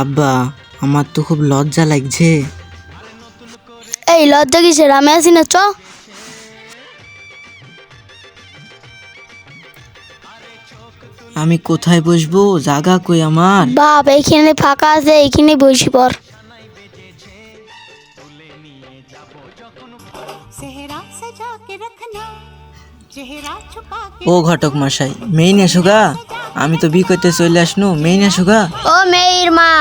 আব্বা, আমার তো খুব লজ্জা লাগছে। এই লজ্জা কিসের, আমি আছি না, চ। আমি কোথায় বসবো? জায়গা কই আমার? বাপ, এইখানে ফাঁকা আছে, এইখানে বসি পর। ও ঘটক মশাই, মেয়ে নিয়ে আসুগা। আমি তো বি করতে চলে আসনু, মেয়ে নিয়ে আসুগা। ও মেয়ের মা,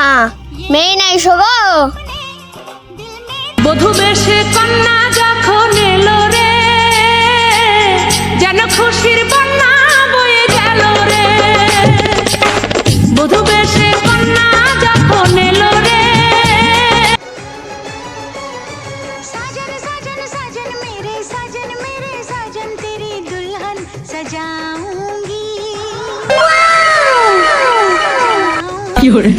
মেয়ে নাই গো। বধূ বেশে কন্যা যখন এলো রে, যেন খুশির বন্যা বয়ে গেল রে। বধূ বেশে কন্যা যখন এলো রে। साजन साजन साजन मेरे साजन तेरी दुल्हन सजाऊंगी। কি করে?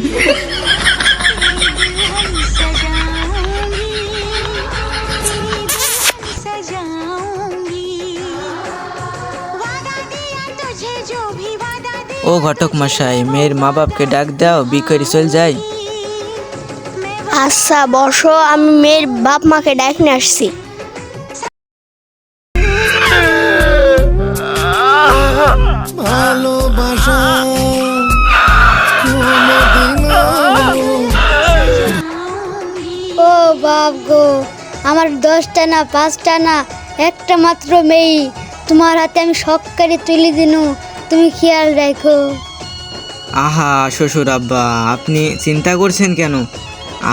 ও ঘটক মশাই, মেয়ের মা বাপকে ডাক দাও, বি করে চল যাই। আচ্ছা বসো, আমি মেয়ের বাপ মাকে ডাক নিয়ে আসছি। ভালোবাসা ও বাপ গো, আমার 10টা না 5টা না, একটা মাত্র মেয়ে, তোমার হাতে আমি সবকারে তুলে দিনু, তুমি খেয়াল রাখো। আহা শ্বশুর আব্বা, আপনি চিন্তা করছেন কেন?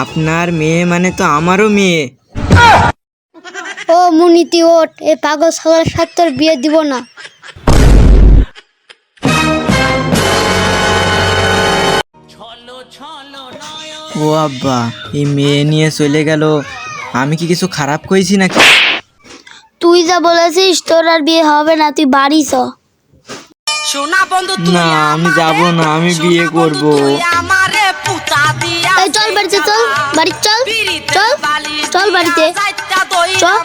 আপনার মেয়ে মানে তো আমারও মেয়ে। ও মুনিতি ওঠ, এ পাগল ছাগলের সাথে তোর বিয়ে দিব না। ও আব্বা, এই মেয়ে নিয়ে চলে গেল, আমি কি কিছু খারাপ করেছি নাকি? তুই যা বলেছিস তোর আর বিয়ে হবে না, তুই বাড়ি চ। না, আমি যাব না, আমি বিয়ে করব। এই চল বাড়িতে, চল বাড়ি, চল চল চল বাড়িতে, চল।